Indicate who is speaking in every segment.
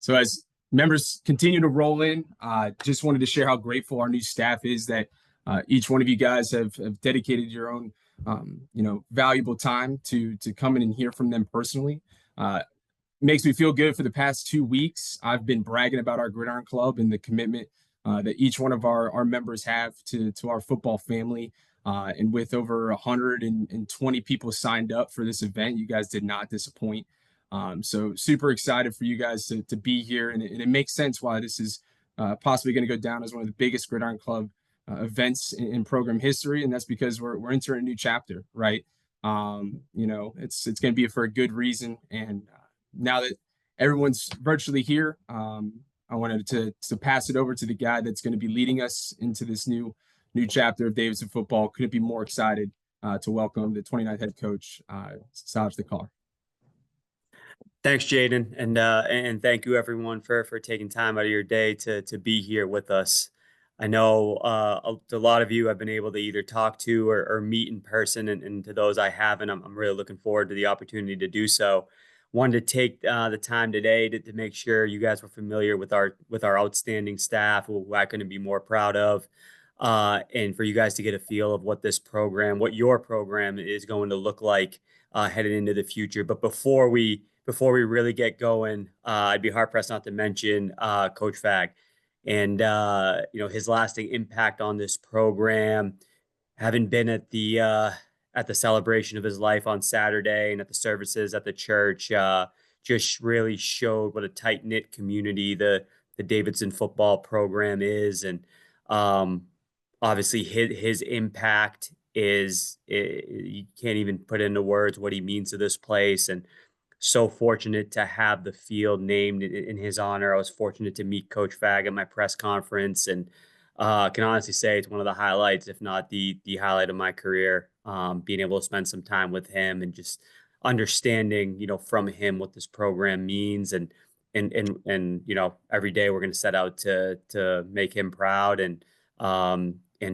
Speaker 1: So as members continue to roll in, just wanted to share how grateful our new staff is that each one of you guys have dedicated your own, valuable time to come in and hear from them personally. Makes me feel good. For the past 2 weeks, I've been bragging about our Gridiron Club and the commitment that each one of our members have to our football family. And with over 120 people signed up for this event, you guys did not disappoint. So super excited for you guys to be here. And it makes sense why this is possibly going to go down as one of the biggest Gridiron Club events in program history. And that's because we're entering a new chapter, right? It's going to be for a good reason. And now that everyone's virtually here, I wanted to pass it over to the guy that's going to be leading us into this new chapter of Davidson football. Couldn't be more excited to welcome the 29th head coach, Saj Dakar.
Speaker 2: Thanks, Jaden, and thank you everyone for taking time out of your day to be here with us. I know a lot of you I've been able to either talk to or meet in person, and to those I haven't, I'm really looking forward to the opportunity to do so. Wanted to take the time today to make sure you guys were familiar with our outstanding staff, who I couldn't be more proud of, and for you guys to get a feel of what your program is going to look like headed into the future. But before we really get going, I'd be hard pressed not to mention Coach Fagg and his lasting impact on this program. Having been at the celebration of his life on Saturday and at the services at the church, just really showed what a tight knit community the Davidson football program is, and obviously his impact is you can't even put into words what he means to this place. And so fortunate to have the field named in his honor. I was fortunate to meet Coach Fagg at my press conference, and can honestly say it's one of the highlights, if not the highlight of my career. Being able to spend some time with him and just understanding, from him what this program means, and every day we're going to set out to make him proud, and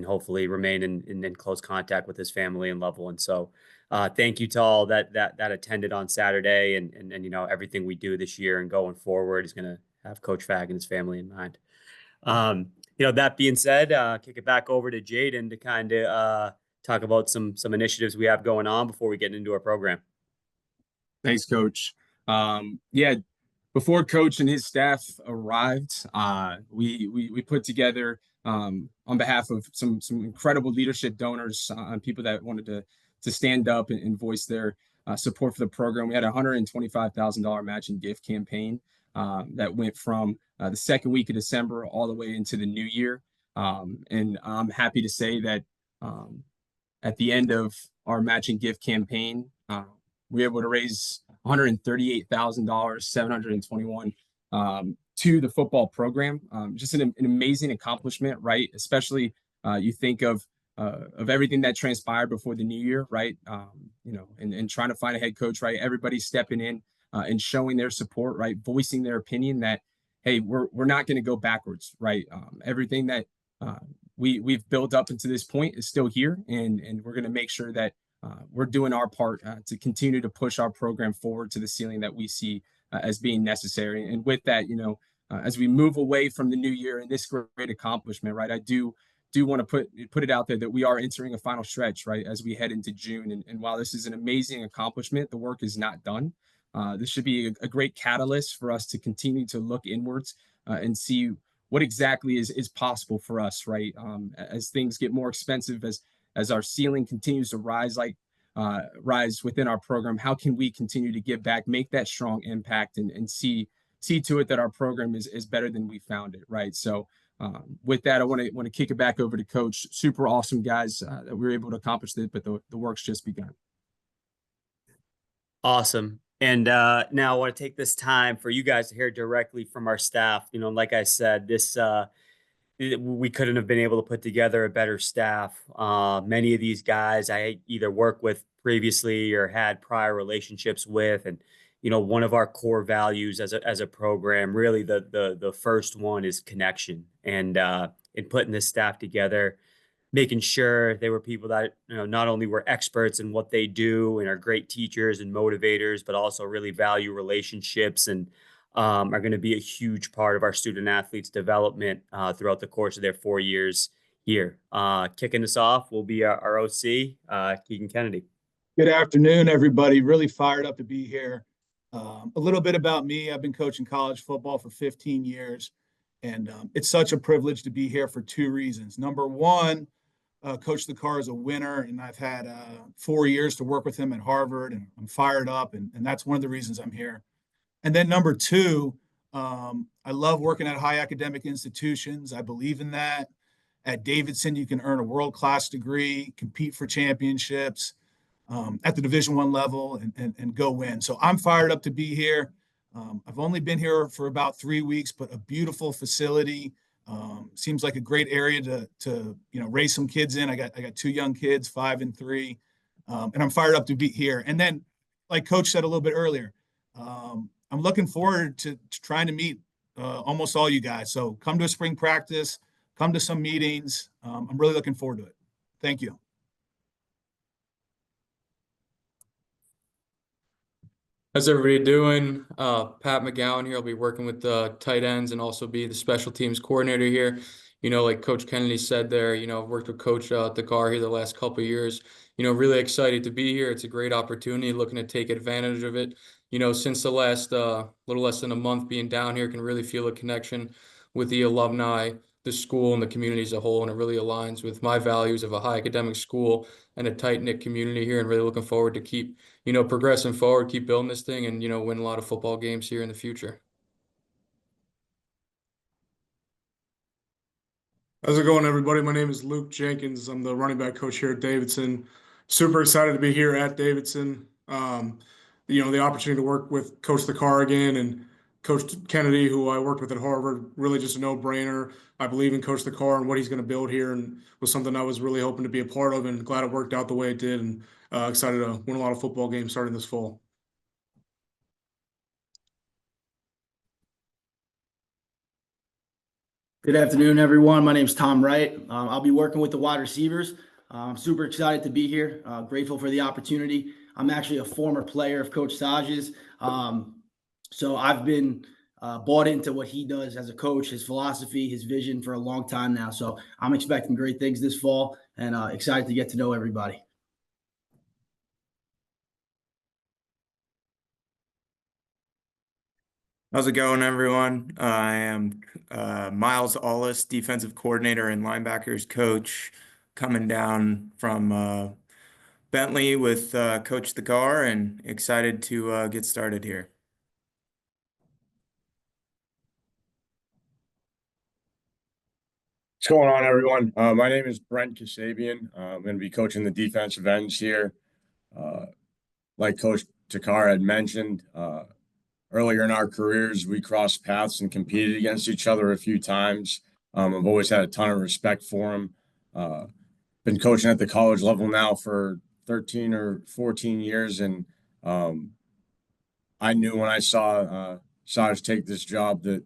Speaker 2: hopefully remain in close contact with his family and loved ones. So thank you to all that attended on Saturday, and everything we do this year and going forward is going to have Coach Fagg and his family in mind. That being said, kick it back over to Jaden to kind of talk about some initiatives we have going on before we get into our program.
Speaker 1: Thanks, Coach. Before Coach and his staff arrived, we put together on behalf of some incredible leadership donors, people that wanted to stand up and voice their support for the program. We had a $125,000 matching gift campaign that went from the second week of December all the way into the new year. And I'm happy to say that at the end of our matching gift campaign, we were able to raise $138,000, 721 to the football program. Just an amazing accomplishment, right? Especially you think of everything that transpired before the new year, right? And trying to find a head coach, right? Everybody stepping in and showing their support, right? Voicing their opinion that, hey, we're not going to go backwards, right? Everything that we've built up into this point is still here, and we're going to make sure that we're doing our part to continue to push our program forward to the ceiling that we see as being necessary. And with that, as we move away from the new year and this great accomplishment, right? I do want to put it out there that we are entering a final stretch, right, as we head into June. And while this is an amazing accomplishment, the work is not done. This should be a great catalyst for us to continue to look inwards and see what exactly is possible for us, right? As things get more expensive, as our ceiling continues to rise within our program, how can we continue to give back, make that strong impact, and see to it that our program is better than we found it, right? So with that, I want to kick it back over to Coach. Super awesome guys that we were able to accomplish this, but the work's just begun.
Speaker 2: Awesome. And now I want to take this time for you guys to hear directly from our staff. Like I said, we couldn't have been able to put together a better staff. Many of these guys I either worked with previously or had prior relationships with, and one of our core values as a program, really the first one, is connection. And in putting this staff together, making sure they were people that not only were experts in what they do and are great teachers and motivators, but also really value relationships and are going to be a huge part of our student athletes' development throughout the course of their 4 years here. Kicking us off will be our OC, Keegan Kennedy.
Speaker 3: Good afternoon, everybody. Really fired up to be here. A little bit about me. I've been coaching college football for 15 years, and it's such a privilege to be here for two reasons. Number one, Coach DeCar is a winner, and I've had 4 years to work with him at Harvard, and I'm fired up, and that's one of the reasons I'm here. And then number two, I love working at high academic institutions. I believe in that. At Davidson, you can earn a world-class degree, compete for championships at the Division I level, and go win. So I'm fired up to be here. I've only been here for about 3 weeks, but a beautiful facility. Seems like a great area to raise some kids in. I got two young kids, 5 and 3, and I'm fired up to be here. And then, like Coach said a little bit earlier, I'm looking forward to trying to meet almost all you guys. So come to a spring practice, come to some meetings. I'm really looking forward to it. Thank you.
Speaker 4: How's everybody doing? Pat McGowan here. I'll be working with the tight ends and also be the special teams coordinator here. Like Coach Kennedy said there, I've worked with Coach DeCar here the last couple of years. Really excited to be here. It's a great opportunity, looking to take advantage of it. Since the last little less than a month being down here, can really feel a connection with the alumni, the school, and the community as a whole. And it really aligns with my values of a high academic school and a tight-knit community here, and really looking forward to keep progressing forward, keep building this thing, and, win a lot of football games here in the future.
Speaker 5: How's it going, everybody? My name is Luke Jenkins. I'm the running back coach here at Davidson. Super excited to be here at Davidson. The opportunity to work with Coach DeCar again and Coach Kennedy, who I worked with at Harvard, really just a no-brainer. I believe in Coach DeCar and what he's going to build here, and was something I was really hoping to be a part of, and glad it worked out the way it did, and excited to win a lot of football games starting this fall.
Speaker 6: Good afternoon, everyone. My name is Tom Wright. I'll be working with the wide receivers. I'm super excited to be here. Grateful for the opportunity. I'm actually a former player of Coach Saj's. So I've been bought into what he does as a coach, his philosophy, his vision for a long time now. So I'm expecting great things this fall, and excited to get to know everybody.
Speaker 7: How's it going, everyone? I am Miles Allis, defensive coordinator and linebackers coach, coming down from Bentley with Coach DeCar, and excited to get started here.
Speaker 8: What's going on, everyone? My name is Brent Kasabian. I'm going to be coaching the defensive ends here. Like Coach DeCar had mentioned, earlier in our careers, we crossed paths and competed against each other a few times. I've always had a ton of respect for him. Been coaching at the college level now for 13 or 14 years, and I knew when I saw Saj take this job that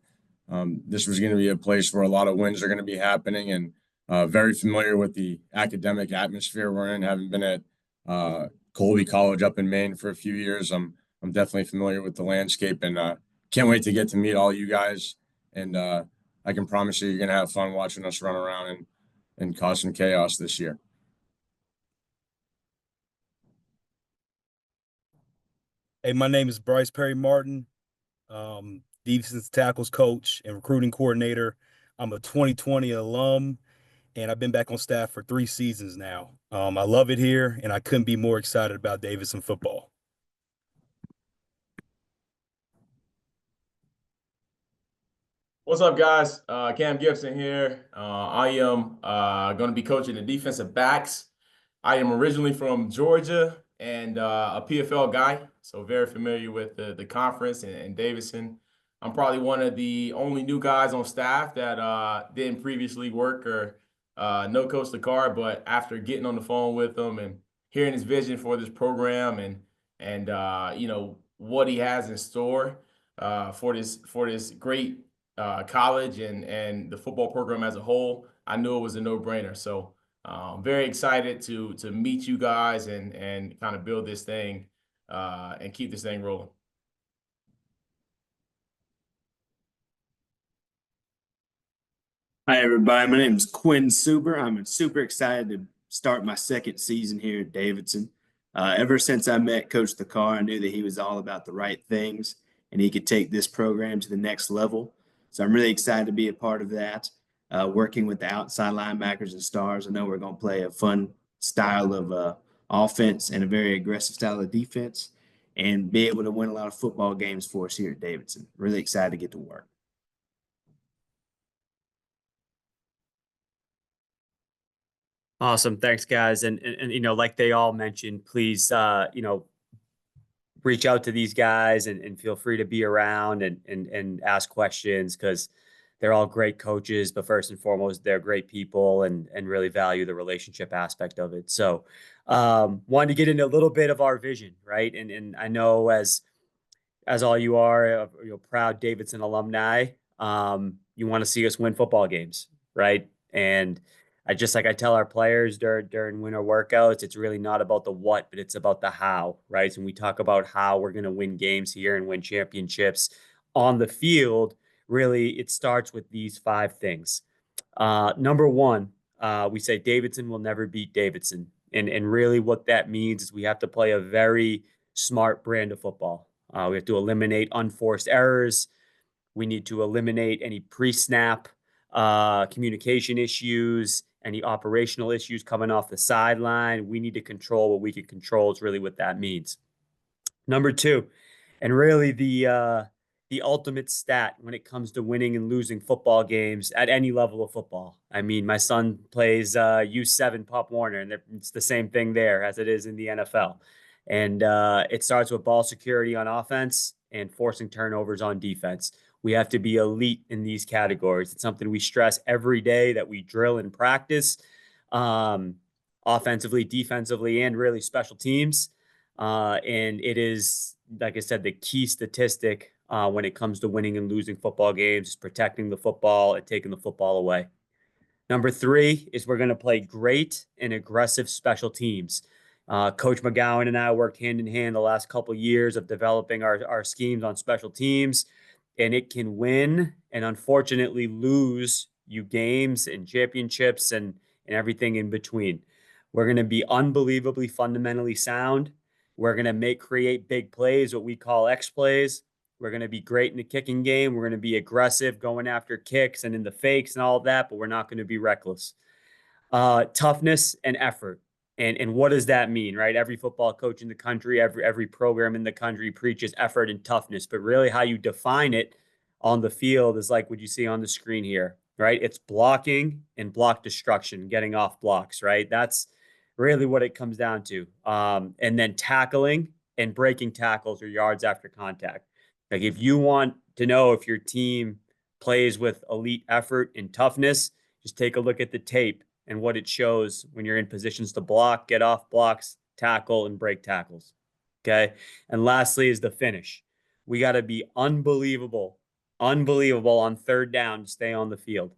Speaker 8: this was going to be a place where a lot of wins are going to be happening, and very familiar with the academic atmosphere we're in, having been at Colby College up in Maine for a few years. I'm definitely familiar with the landscape, and can't wait to get to meet all you guys. And I can promise you, you're going to have fun watching us run around and cause some chaos this year.
Speaker 9: Hey, my name is Bryce Perry Martin, Davidson's tackles coach and recruiting coordinator. I'm a 2020 alum, and I've been back on staff for 3 seasons now. I love it here, and I couldn't be more excited about Davidson football.
Speaker 10: What's up, guys? Cam Gibson here. I am going to be coaching the defensive backs. I am originally from Georgia and a PFL guy, so very familiar with the conference and Davidson. I'm probably one of the only new guys on staff that didn't previously work or know Coach DeCar, but after getting on the phone with him and hearing his vision for this program and what he has in store for this great college and the football program as a whole, I knew it was a no-brainer. So very excited to meet you guys and kind of build this thing and keep this thing rolling.
Speaker 11: Hi, everybody. My name is Quinn Suber. I'm super excited to start my second season here at Davidson. Ever since I met Coach Thakar, I knew that he was all about the right things and he could take this program to the next level. So I'm really excited to be a part of that. Working with the outside linebackers and stars, I know we're going to play a fun style of offense and a very aggressive style of defense and be able to win a lot of football games for us here at Davidson. Really excited to get to work.
Speaker 2: Awesome. Thanks, guys. And you know, like they all mentioned, please you know, reach out to these guys and feel free to be around and ask questions because they're all great coaches, but first and foremost, they're great people and really value the relationship aspect of it. So wanted to get into a little bit of our vision, right? And I know as all you are, you know, proud Davidson alumni, you want to see us win football games, right? And I just like I tell our players during winter workouts, it's really not about the what, but it's about the how, right? And we talk about how we're going to win games here and win championships on the field. Really, it starts with these five things. Number one, we say Davidson will never beat Davidson. And really what that means is we have to play a very smart brand of football. We have to eliminate unforced errors. We need to eliminate any pre-snap communication issues, any operational issues coming off the sideline. We need to control what we can control is really what that means. Number two, and really the ultimate stat when it comes to winning and losing football games at any level of football. I mean, my son plays U7 Pop Warner, and it's the same thing there as it is in the NFL. And it starts with ball security on offense and forcing turnovers on defense. We have to be elite in these categories. It's something we stress every day that we drill and practice, offensively, defensively, and really special teams. And it is, like I said, the key statistic when it comes to winning and losing football games is protecting the football and taking the football away. Number three is we're going to play great and aggressive special teams. Coach McGowan and I worked hand in hand the last couple of years of developing our schemes on special teams, and it can win and unfortunately lose you games and championships and everything in between. We're going to be unbelievably fundamentally sound. We're going to create big plays, what we call X plays. We're going to be great in the kicking game. We're going to be aggressive going after kicks and in the fakes and all of that, but we're not going to be reckless. Toughness and effort. And what does that mean, right? Every football coach in the country, every program in the country preaches effort and toughness, but really how you define it on the field is like what you see on the screen here, right? It's blocking and block destruction, getting off blocks, right? That's really what it comes down to. And then tackling and breaking tackles or yards after contact. Like if you want to know if your team plays with elite effort and toughness, just take a look at the tape and what it shows when you're in positions to block, get off blocks, tackle, and break tackles. Okay. And lastly is the finish. We got to be unbelievable on third down to stay on the field.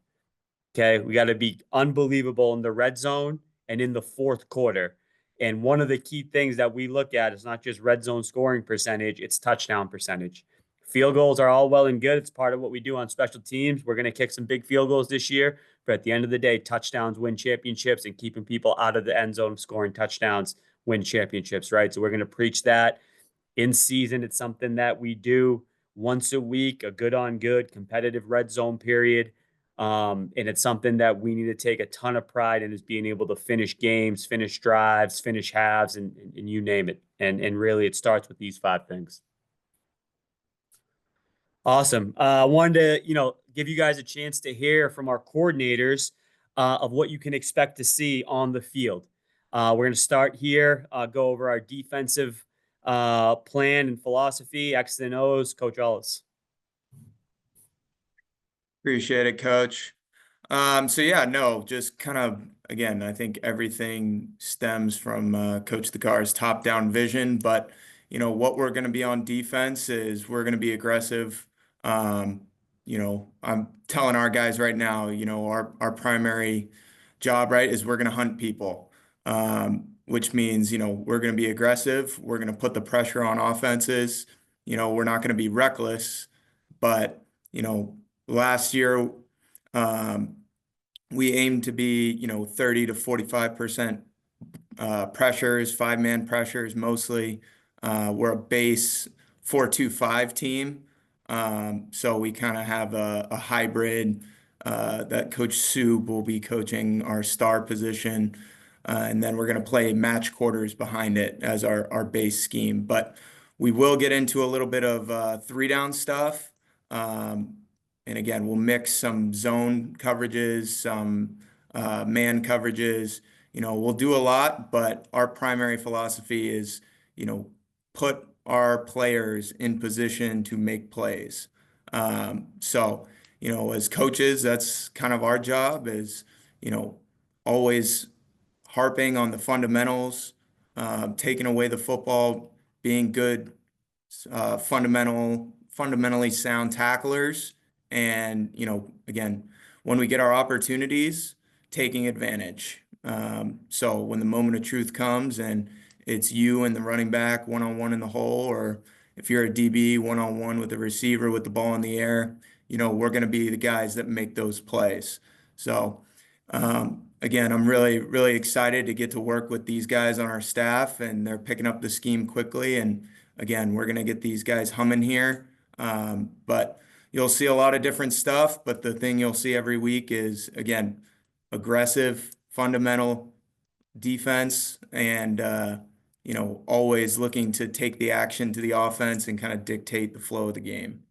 Speaker 2: Okay. We got to be unbelievable in the red zone and in the fourth quarter. And one of the key things that we look at is not just red zone scoring percentage, it's touchdown percentage. Field goals are all well and good. It's part of what we do on special teams. We're going to kick some big field goals this year, but at the end of the day, touchdowns win championships, and keeping people out of the end zone scoring touchdowns win championships, right? So we're going to preach that in season. It's something that we do once a week, a good on good competitive red zone period. And it's something that we need to take a ton of pride in, is being able to finish games, finish drives, finish halves, and you name it. And really it starts with these five things. Awesome. I wanted to, give you guys a chance to hear from our coordinators of what you can expect to see on the field. We're going to start here, go over our defensive plan and philosophy, X's and O's. Coach Ellis.
Speaker 7: Appreciate it, Coach. So yeah, no, just kind of, again, I think everything stems from Coach Thakar's top-down vision, but what we're going to be on defense is we're going to be aggressive. I'm telling our guys right now, our primary job, right, is we're going to hunt people, which means, we're going to be aggressive. We're going to put the pressure on offenses. We're not going to be reckless, but, last year, we aim to be, 30 to 45% pressures, 5-man pressures mostly. We're a base 4-2-5 team. So we kind of have a hybrid that Coach Sub will be coaching our star position. And then we're going to play match quarters behind it as our base scheme. But we will get into a little bit of 3-down stuff. And again, we'll mix some zone coverages, some man coverages. We'll do a lot, but our primary philosophy is, put our players in position to make plays. So, as coaches, that's kind of our job is, always harping on the fundamentals, taking away the football, being good, fundamentally sound tacklers. And, again, when we get our opportunities, taking advantage. So when the moment of truth comes and it's you and the running back one-on-one in the hole, or if you're a DB one-on-one with the receiver with the ball in the air, we're going to be the guys that make those plays. So, again, I'm really, really excited to get to work with these guys on our staff, and they're picking up the scheme quickly. And again, we're going to get these guys humming here. But you'll see a lot of different stuff, but the thing you'll see every week is, again, aggressive, fundamental defense, and always looking to take the action to the offense and kind of dictate the flow of the game.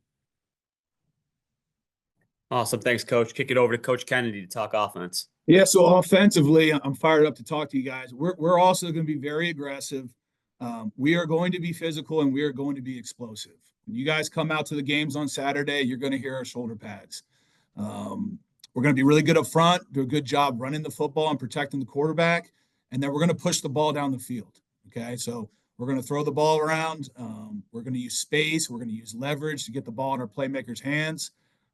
Speaker 2: Awesome. Thanks, Coach. Kick it over to Coach Kennedy to talk offense.
Speaker 3: Yeah, so offensively, I'm fired up to talk to you guys. We're also going to be very aggressive. We are going to be physical, and we are going to be explosive. When you guys come out to the games on Saturday, you're going to hear our shoulder pads. We're going to be really good up front, do a good job running the football and protecting the quarterback, and then we're going to push the ball down the field. Okay, so we're going to throw the ball around. We're going to use space. We're going to use leverage to get the ball in our playmakers' hands.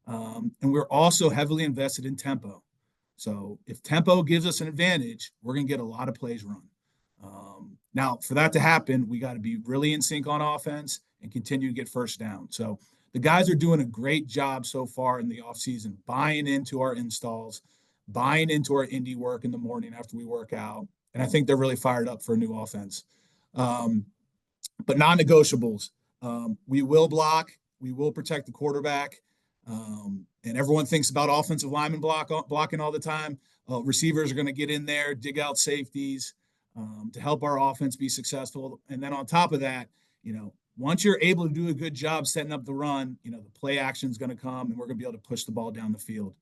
Speaker 3: And we're also heavily invested in tempo. So if tempo gives us an advantage, we're going to get a lot of plays run. Now, for that to happen, we got to be really in sync on offense and continue to get first down. So the guys are doing a great job so far in the offseason, buying into our installs, buying into our indie work in the morning after we work out. And I think they're really fired up for a new offense. But non-negotiables, we will block, we will protect the quarterback. And everyone thinks about offensive linemen blocking all the time. Receivers are going to get in there, dig out safeties to help our offense be successful. And then on top of that, once you're able to do a good job setting up the run, the play action is going to come, and we're going to be able to push the ball down the field.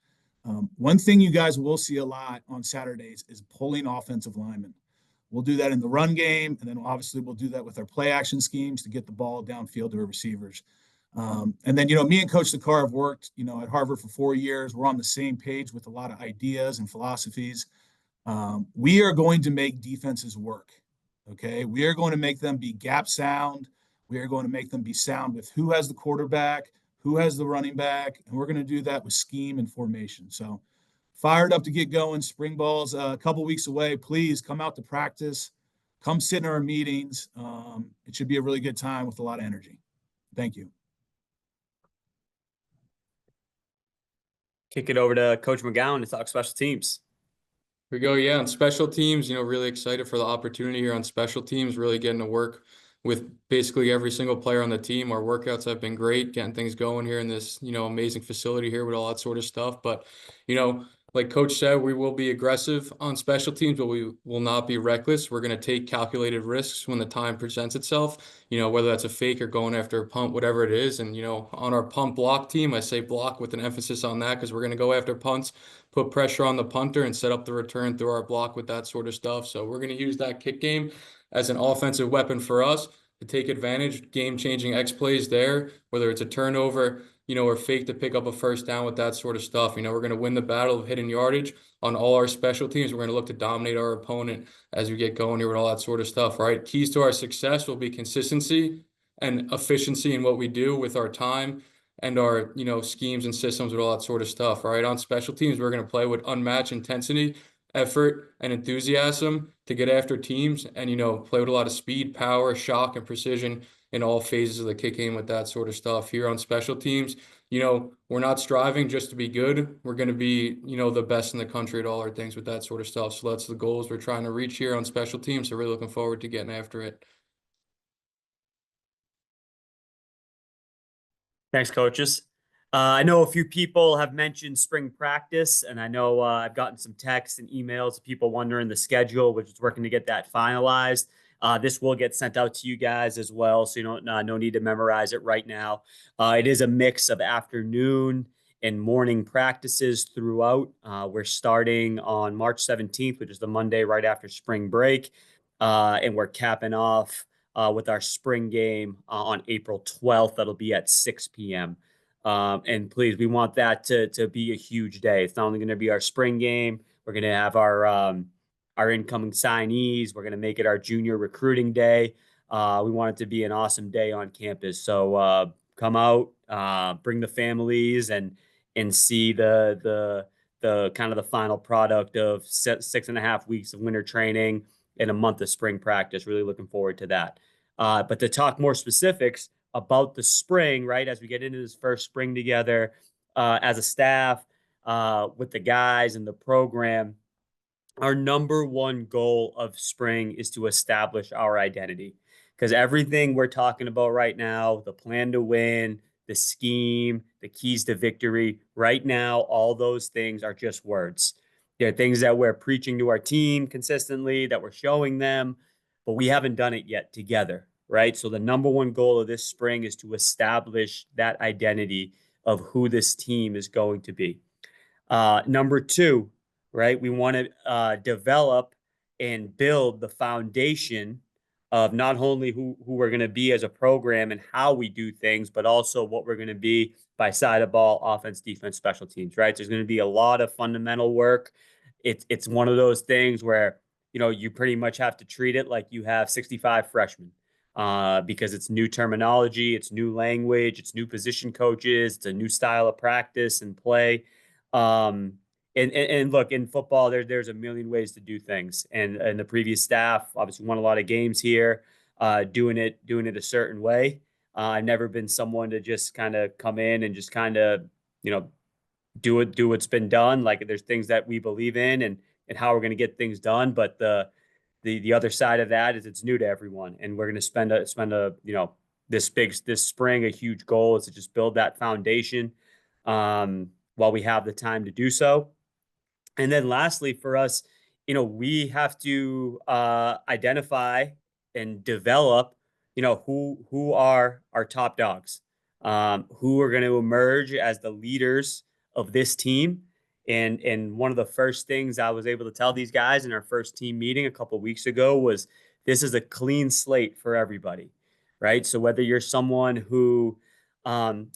Speaker 3: One thing you guys will see a lot on Saturdays is pulling offensive linemen. We'll do that in the run game, and then obviously we'll do that with our play action schemes to get the ball downfield to our receivers. And then, me and Coach Dakar have worked, at Harvard for 4 years. We're on the same page with a lot of ideas and philosophies. We are going to make defenses work, okay? We are going to make them be gap sound. We are going to make them be sound with who has the quarterback, who has the running back, and we're going to do that with scheme and formation. So fired up to get going. Spring ball's a couple weeks away. Please come out to practice. Come sit in our meetings. It should be a really good time with a lot of energy. Thank you.
Speaker 2: Kick it over to Coach McGowan to talk special teams.
Speaker 4: Here we go. Yeah, on special teams, really excited for the opportunity here on special teams, really getting to work with basically every single player on the team. Our workouts have been great, getting things going here in this, amazing facility here with all that sort of stuff. But, like Coach said, we will be aggressive on special teams, but we will not be reckless. We're going to take calculated risks when the time presents itself, whether that's a fake or going after a punt, whatever it is. And, on our punt block team, I say block with an emphasis on that because we're going to go after punts, put pressure on the punter, and set up the return through our block with that sort of stuff. So we're going to use that kick game as an offensive weapon for us to take advantage, game-changing X plays there, whether it's a turnover, or fake to pick up a first down with that sort of stuff. We're going to win the battle of hidden yardage on all our special teams. We're going to look to dominate our opponent as we get going here with all that sort of stuff, right? Keys to our success will be consistency and efficiency in what we do with our time and our, schemes and systems with all that sort of stuff, right? On special teams, we're going to play with unmatched intensity, effort, and enthusiasm to get after teams and, play with a lot of speed, power, shock, and precision in all phases of the kick game with that sort of stuff. Here on special teams, we're not striving just to be good. We're going to be, the best in the country at all our things with that sort of stuff. So that's the goals we're trying to reach here on special teams. So really looking forward to getting after it.
Speaker 2: Thanks, coaches. I know a few people have mentioned spring practice, and I know I've gotten some texts and emails of people wondering the schedule, which is working to get that finalized. This will get sent out to you guys as well, so you don't no need to memorize it right now. It is a mix of afternoon and morning practices throughout. We're starting on March 17th, which is the Monday right after spring break, and we're capping off with our spring game on April 12th. That'll be at 6 p.m. And please, we want that to be a huge day. It's not only going to be our spring game. We're going to have our incoming signees. We're going to make it our junior recruiting day. We want it to be an awesome day on campus. So come out, bring the families, and see the kind of the final product of 6.5 weeks of winter training and a month of spring practice. Really looking forward to that. But to talk more specifics about the spring, right, as we get into this first spring together as a staff with the guys and the program, our number one goal of spring is to establish our identity. Because everything we're talking about right now, the plan to win, the scheme, the keys to victory, right now, all those things are just words. They're things that we're preaching to our team consistently, that we're showing them, but we haven't done it yet together, right? So the number one goal of this spring is to establish that identity of who this team is going to be. Number two, right? We want to develop and build the foundation of not only who we're going to be as a program and how we do things, but also what we're going to be by side of ball, offense, defense, special teams, right? There's going to be a lot of fundamental work. It's one of those things where, you pretty much have to treat it like you have 65 freshmen because it's new terminology, it's new language, it's new position coaches, it's a new style of practice and play. And look, in football, there's a million ways to do things. And the previous staff obviously won a lot of games here, doing it a certain way. I've never been someone to just kind of come in and just kind of, do what's been done. Like there's things that we believe in and how we're going to get things done. But the other side of that is it's new to everyone, and we're going to spend a this spring a huge goal is to just build that foundation while we have the time to do so. And then lastly, for us, we have to identify and develop, who are our top dogs, who are going to emerge as the leaders of this team. And one of the first things I was able to tell these guys in our first team meeting a couple of weeks ago was this is a clean slate for everybody, right? So whether you're someone who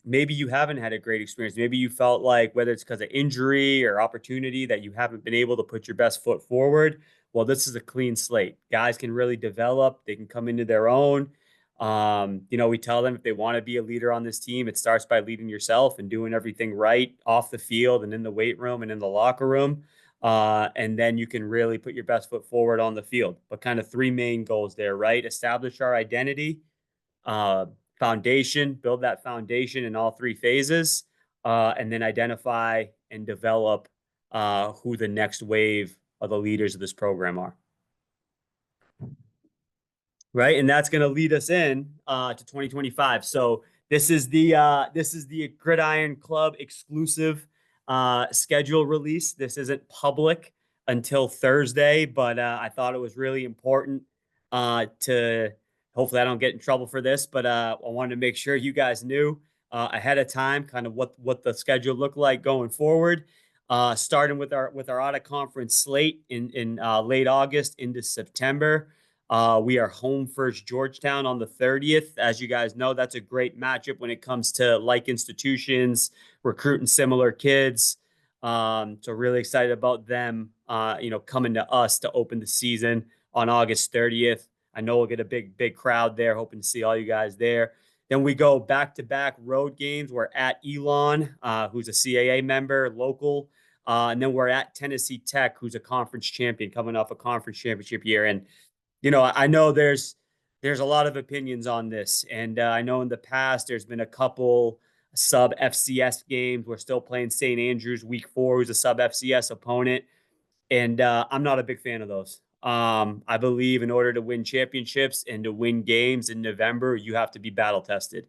Speaker 2: maybe you haven't had a great experience. Maybe you felt like whether it's because of injury or opportunity that you haven't been able to put your best foot forward. Well, this is a clean slate. Guys can really develop. They can come into their own. We tell them if they want to be a leader on this team, it starts by leading yourself and doing everything right off the field and in the weight room and in the locker room. And then you can really put your best foot forward on the field. But kind of three main goals there, right? Establish our identity, foundation, build that foundation in all three phases, and then identify and develop who the next wave of the leaders of this program are. Right, and that's going to lead us in to 2025. So this is the Gridiron Club exclusive schedule release. This isn't public until Thursday, but I thought it was really important to. Hopefully I don't get in trouble for this, but I wanted to make sure you guys knew ahead of time kind of what the schedule looked like going forward. Starting with our out of conference slate in late August into September. We are home first Georgetown on the 30th. As you guys know, that's a great matchup when it comes to like institutions, recruiting similar kids. So really excited about them, coming to us to open the season on August 30th. I know we'll get a big crowd there. Hoping to see all you guys there. Then we go back-to-back road games. We're at Elon, who's a CAA member, local. And then we're at Tennessee Tech, who's a conference champion, coming off a conference championship year. And, I know there's a lot of opinions on this. And I know in the past there's been a couple sub FCS games. We're still playing St. Andrews week 4, who's a sub FCS opponent. And I'm not a big fan of those. I believe in order to win championships and to win games in November, you have to be battle tested.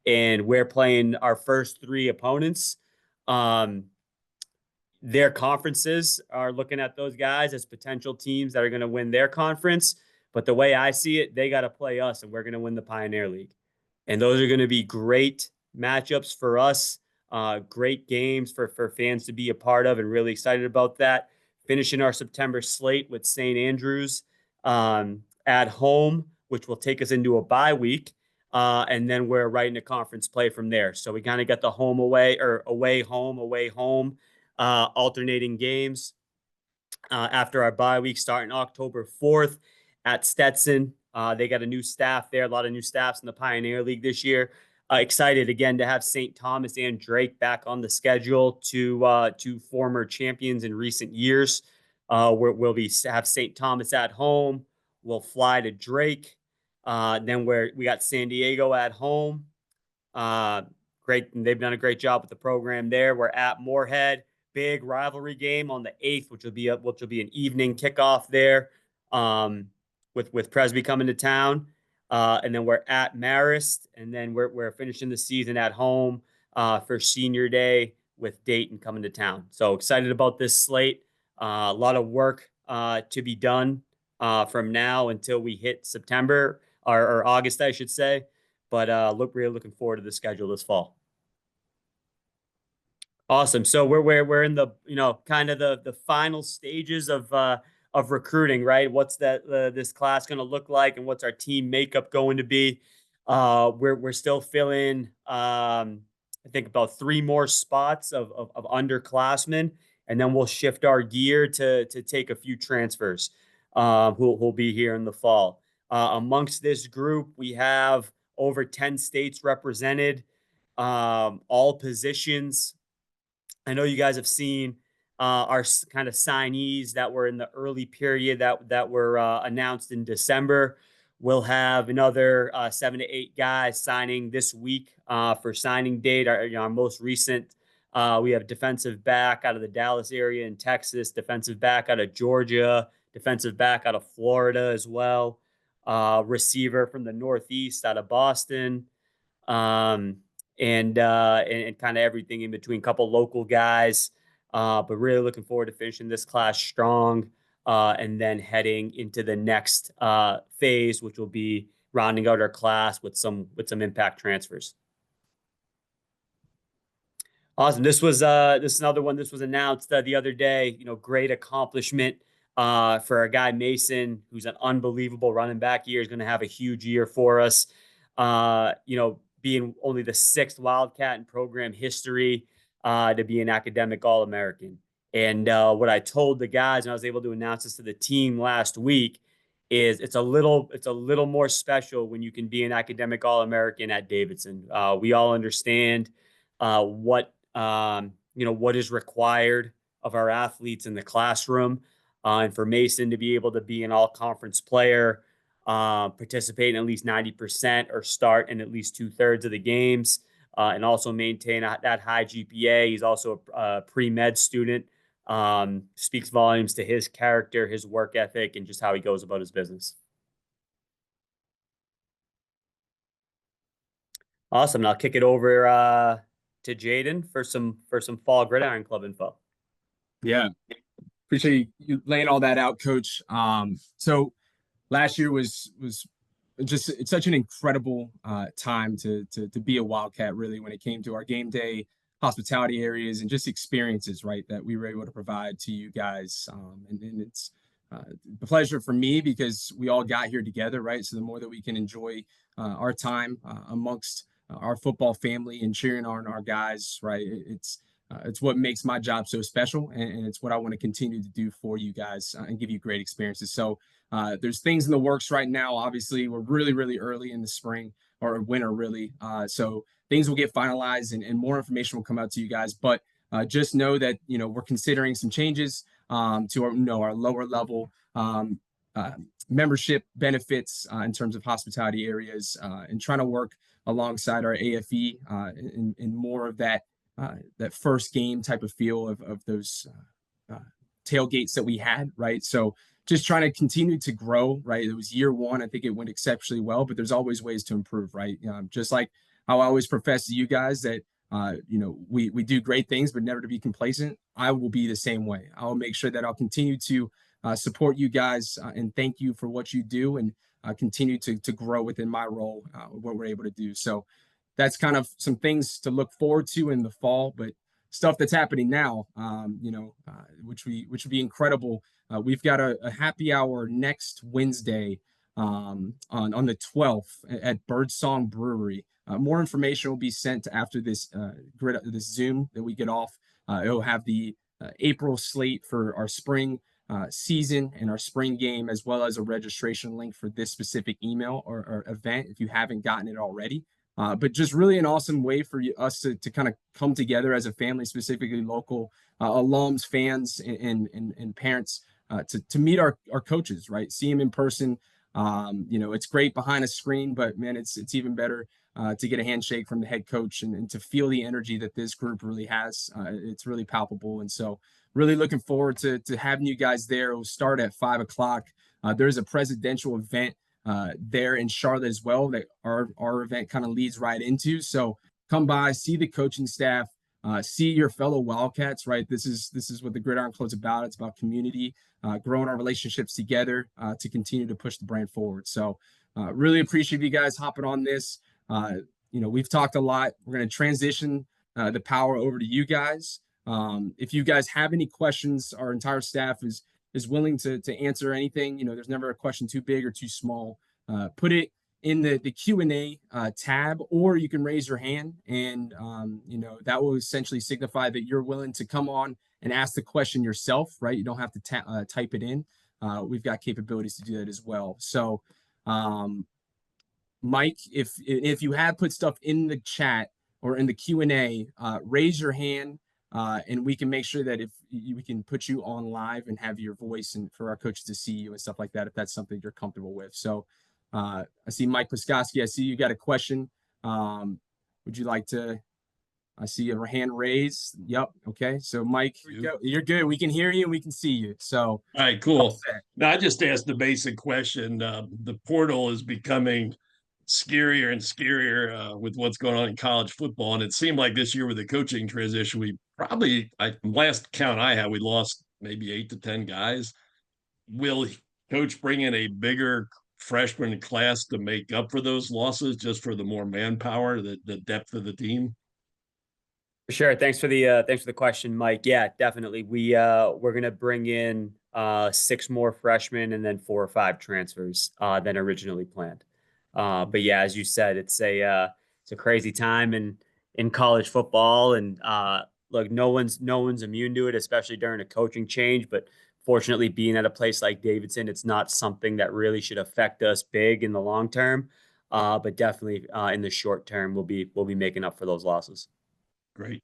Speaker 2: And we're playing our first 3 opponents. Their conferences are looking at those guys as potential teams that are going to win their conference. But the way I see it, they got to play us, and we're going to win the Pioneer League. And those are going to be great matchups for us, great games for fans to be a part of, and really excited about that. Finishing our September slate with St. Andrews at home, which will take us into a bye week. And then we're right into conference play from there. So we kind of got the home away, or away home, alternating games after our bye week starting October 4th at Stetson. They got a new staff there, a lot of new staffs in the Pioneer League this year. Excited again to have St. Thomas and Drake back on the schedule, two former champions in recent years. We'll have St. Thomas at home. We'll fly to Drake. Then we got San Diego at home. Great. And they've done a great job with the program there. We're at Moorhead. Big rivalry game on the 8th, which will be an evening kickoff there, with Presby coming to town. And then we're at Marist, and then we're finishing the season at home for Senior Day with Dayton coming to town. So excited about this slate. A lot of work to be done from now until we hit September or August, I should say. But really looking forward to the schedule this fall. Awesome. So we're in the kind of the final stages of recruiting, right? What's this class going to look like, and what's our team makeup going to be? We're still filling I think about 3 more spots of underclassmen, and then we'll shift our gear to take a few transfers who'll be here in the fall. Amongst this group, we have over 10 states represented, all positions. I know you guys have seen our kind of signees that were in the early period that were announced in December. We'll have another 7 to 8 guys signing this week for signing date. Our most recent, we have defensive back out of the Dallas area in Texas, defensive back out of Georgia, defensive back out of Florida as well, receiver from the Northeast out of Boston. And kind of everything in between, couple local guys, but really looking forward to finishing this class strong, and then heading into the next phase, which will be rounding out our class with some impact transfers. Awesome. This is another one. This was announced the other day. Great accomplishment for our guy Mason, who's an unbelievable running back year. Is going to have a huge year for us. Being only the 6th Wildcat in program history to be an academic All-American. And what I told the guys, and I was able to announce this to the team last week, is it's a little more special when you can be an academic All-American at Davidson. We all understand what is required of our athletes in the classroom, and for Mason to be able to be an all-conference player, participate in at least 90% or start in at least 2/3 of the games, and also maintain that high GPA. He's also a pre-med student. Speaks volumes to his character, his work ethic, and just how he goes about his business. Awesome. And I'll kick it over to Jaden for some fall Gridiron Club info.
Speaker 1: Yeah. Appreciate you laying all that out, Coach. So last year was it's such an incredible time to be a Wildcat, really, when it came to our game day hospitality areas and just experiences, right, that we were able to provide to you guys. And it's a pleasure for me because we all got here together, right? So the more that we can enjoy our time amongst our football family and cheering on our guys, right? It's what makes my job so special, and it's what I want to continue to do for you guys and give you great experiences. So there's things in the works right now. Obviously, we're really, really early in the spring or winter, really. So things will get finalized and more information will come out to you guys. But just know that, we're considering some changes to our lower level membership benefits in terms of hospitality areas, and trying to work alongside our AFE in more of that that first game type of feel of those tailgates that we had, right? So just trying to continue to grow, right? It was year one. I think it went exceptionally well, but there's always ways to improve, right? Just like how I always profess to you guys that, we do great things, but never to be complacent. I will be the same way. I'll make sure that I'll continue to support you guys and thank you for what you do and continue to grow within my role, what we're able to do. So that's kind of some things to look forward to in the fall, but stuff that's happening now, which would be incredible. We've got a happy hour next Wednesday on the 12th at Birdsong Brewery. More information will be sent after this this Zoom that we get off. It'll have the April slate for our spring season and our spring game, as well as a registration link for this specific email or event if you haven't gotten it already. But just really an awesome way for us to kind of come together as a family, specifically local alums, fans, and parents to meet our coaches, right? See them in person. It's great behind a screen, but man, it's even better to get a handshake from the head coach and to feel the energy that this group really has. It's really palpable. And so really looking forward to having you guys there. It will start at 5 o'clock. There's a presidential event there in Charlotte as well that our event kind of leads right into. So come by, see the coaching staff, see your fellow Wildcats, right? This is what the Gridiron Club's about. It's about community, growing our relationships together to continue to push the brand forward. So really appreciate you guys hopping on this. We've talked a lot. We're going to transition the power over to you guys. If you guys have any questions, our entire staff is willing to answer anything. There's never a question too big or too small. Put it in the Q&A tab, or you can raise your hand, and that will essentially signify that you're willing to come on and ask the question yourself, right? You don't have to type it in. We've got capabilities to do that as well. So Mike, if you have put stuff in the chat or in the Q&A, raise your hand. And we can make sure that we can put you on live and have your voice and for our coaches to see you and stuff like that, if that's something you're comfortable with. So I see Mike Piskoski. I see you got a question. Would you like to? I see your hand raised. Yep. Okay. So Mike, you're good. We can hear you and we can see you. So
Speaker 12: all right, cool. Now I just asked the basic question. The portal is becoming scarier and scarier with what's going on in college football. And it seemed like this year with the coaching transition, we probably, last count I had, we lost maybe 8 to 10 guys. Will coach bring in a bigger freshman class to make up for those losses, just for the more manpower, the depth of the team?
Speaker 2: For sure. Thanks for the question, Mike. Yeah, definitely. We're going to bring in 6 more freshmen and then 4 or 5 transfers than originally planned. But yeah, as you said, it's a crazy time in college football, and look, no one's immune to it, especially during a coaching change. But fortunately, being at a place like Davidson, it's not something that really should affect us big in the long term. But definitely in the short term, we'll be making up for those losses.
Speaker 12: Great.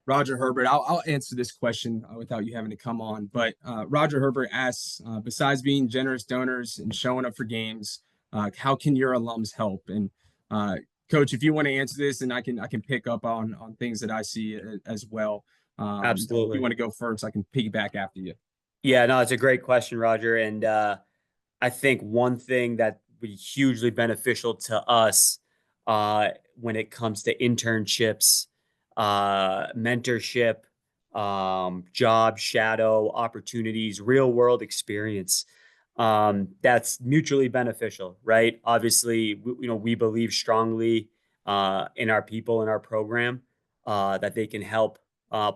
Speaker 1: Roger Herbert, I'll answer this question without you having to come on. But Roger Herbert asks, besides being generous donors and showing up for games, how can your alums help? And Coach, if you want to answer this, and I can pick up on things that I see as well.
Speaker 2: Absolutely.
Speaker 1: If you want to go first, I can piggyback after you.
Speaker 2: Yeah, no, it's a great question, Roger. And I think one thing that would be hugely beneficial to us when it comes to internships, mentorship, job shadow opportunities, real world experience. That's mutually beneficial, right? Obviously, we believe strongly in our people in our program that they can help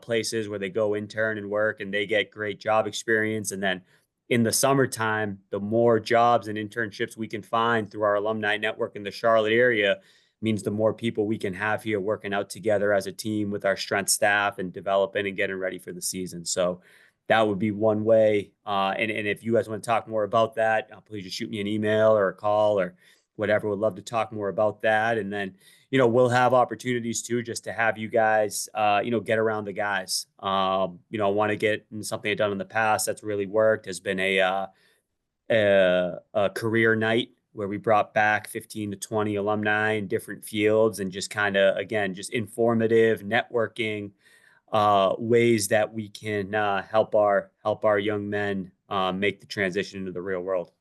Speaker 2: places where they go intern and work and they get great job experience. And then in the summertime, the more jobs and internships we can find through our alumni network in the Charlotte area means the more people we can have here working out together as a team with our strength staff and developing and getting ready for the season. So that would be one way. And if you guys want to talk more about that, please just shoot me an email or a call or whatever. Would love to talk more about that. And then, we'll have opportunities too, just to have you guys, get around the guys. I want to get in something I've done in the past that's really worked has been a career night where we brought back 15 to 20 alumni in different fields and just kind of, again, just informative networking ways that we can help our young men make the transition into the real world.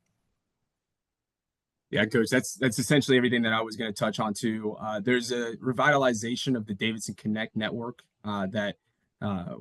Speaker 1: Yeah, coach, that's essentially everything that I was going to touch on too. There's a revitalization of the Davidson Connect network that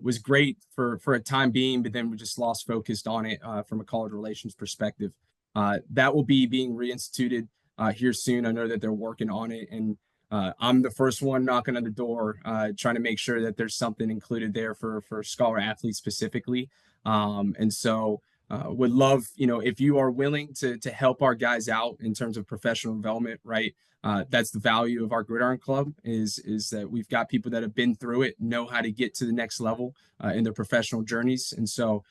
Speaker 1: was great for a time being, but then we just lost focus on it from a college relations perspective. That will be being reinstituted here soon. I know that they're working on it, and I'm the first one knocking on the door, trying to make sure that there's something included there for scholar athletes specifically. And so would love, if you are willing to help our guys out in terms of professional development, right? That's the value of our Gridiron Club is that we've got people that have been through it, know how to get to the next level in their professional journeys. And so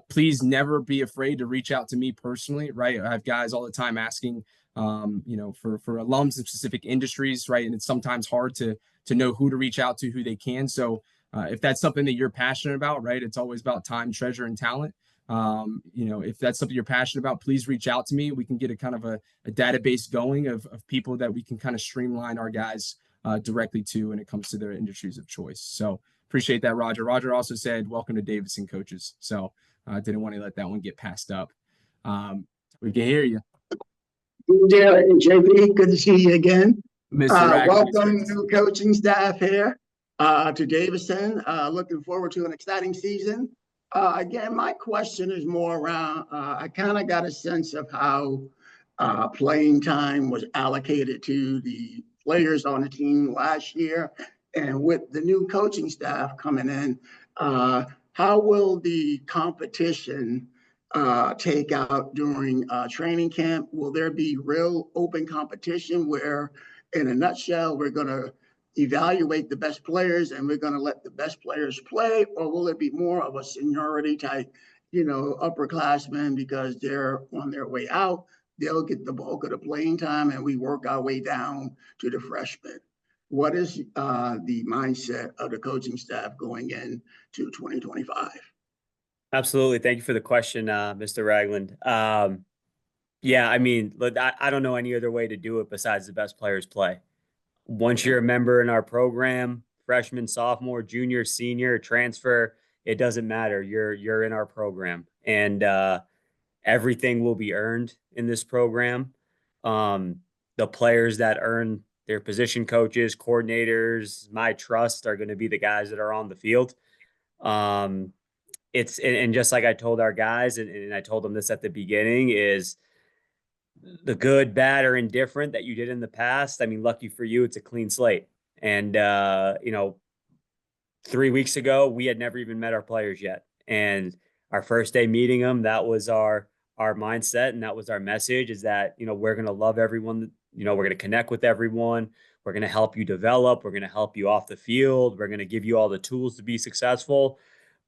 Speaker 1: please never be afraid to reach out to me personally, right? I have guys all the time asking, for alums in specific industries, right? And it's sometimes hard to know who to reach out to, who they can. So if that's something that you're passionate about, right? It's always about time, treasure, and talent. If that's something you're passionate about, please reach out to me. We can get a kind of a database going of people that we can kind of streamline our guys directly to when it comes to their industries of choice. So appreciate that, Roger. Roger also said, welcome to Davidson, coaches. So I didn't want to let that one get passed up. We can hear you.
Speaker 13: Yeah, JP, good to see you again.
Speaker 1: Mr.
Speaker 13: Welcome new coaching staff here to Davidson. Looking forward to an exciting season. Again, my question is more around, I kind of got a sense of how playing time was allocated to the players on the team last year. And with the new coaching staff coming in, how will the competition take out during training camp? Will there be real open competition where, in a nutshell, we're going to evaluate the best players and we're going to let the best players play? Or will it be more of a seniority type, upperclassmen, because they're on their way out, they'll get the bulk of the playing time and we work our way down to the freshmen? What is the mindset of the coaching staff going into 2025?
Speaker 2: Absolutely. Thank you for the question, Mr. Ragland. Yeah, I mean, look, I don't know any other way to do it besides the best players play. Once you're a member in our program, freshman, sophomore, junior, senior, transfer, it doesn't matter. You're in our program, and everything will be earned in this program. The players that earn their position coaches, coordinators, my trust are going to be the guys that are on the field. It's and just like I told our guys, and I told them this at the beginning, is the good, bad, or indifferent that you did in the past. I mean, lucky for you, it's a clean slate. And 3 weeks ago, we had never even met our players yet. And our first day meeting them, that was our mindset, and that was our message, is that, we're going to love everyone. We're going to connect with everyone. We're going to help you develop. We're going to help you off the field. We're going to give you all the tools to be successful.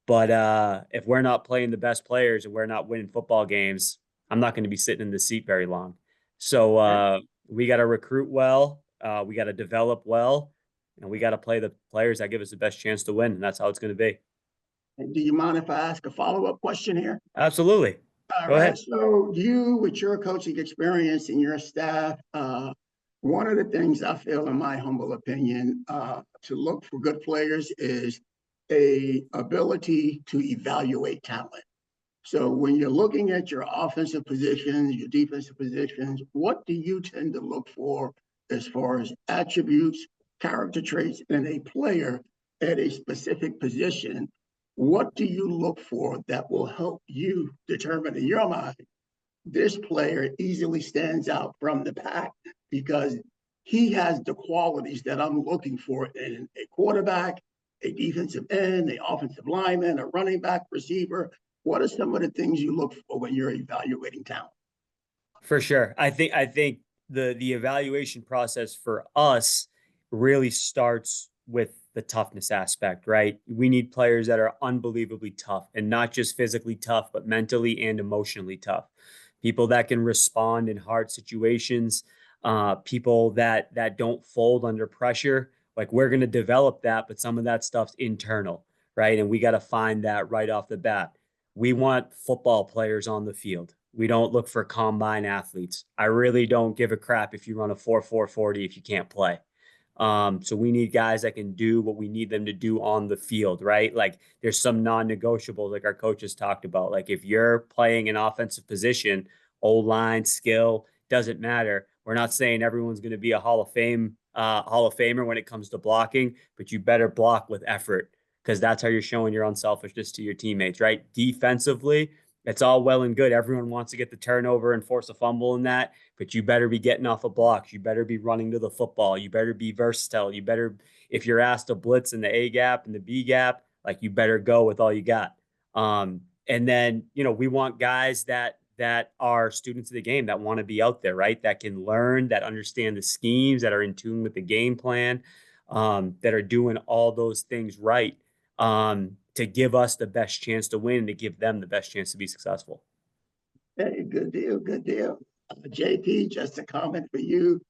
Speaker 2: But if we're not playing the best players and we're not winning football games, I'm not going to be sitting in the seat very long. So we got to recruit well. We got to develop well. And we got to play the players that give us the best chance to win. And that's how it's going to be.
Speaker 13: Do you mind if I ask a follow-up question here?
Speaker 2: Absolutely. Go ahead.
Speaker 13: So you, with your coaching experience and your staff, one of the things I feel, in my humble opinion, to look for good players is a ability to evaluate talent. So when you're looking at your offensive positions, your defensive positions, what do you tend to look for as far as attributes, character traits in a player at a specific position? What do you look for that will help you determine in your mind, this player easily stands out from the pack because he has the qualities that I'm looking for in a quarterback, a defensive end, an offensive lineman, a running back, receiver? What are some of the things you look for when you're evaluating talent?
Speaker 2: For sure. I think the evaluation process for us really starts with the toughness aspect, right? We need players that are unbelievably tough, and not just physically tough, but mentally and emotionally tough. People that can respond in hard situations, people that don't fold under pressure. Like, we're going to develop that, but some of that stuff's internal, right? And we got to find that right off the bat. We want football players on the field. We don't look for combine athletes. I really don't give a crap if you run a 4.40 if you can't play. So we need guys that can do what we need them to do on the field, right? Like there's some non-negotiables like our coaches talked about. Like if you're playing an offensive position, O-line, skill, doesn't matter. We're not saying everyone's going to be a Hall of Famer when it comes to blocking, but you better block with effort because that's how you're showing your unselfishness to your teammates, right? Defensively, it's all well and good. Everyone wants to get the turnover and force a fumble in that, but you better be getting off of blocks. You better be running to the football. You better be versatile. You better, if you're asked to blitz in the A gap and the B gap, like you better go with all you got. And then, we want guys that are students of the game that want to be out there, right? That can learn, that understand the schemes, that are in tune with the game plan, that are doing all those things right. To give us the best chance to win and to give them the best chance to be successful.
Speaker 13: Hey, good deal, good deal. JP, just a comment for you.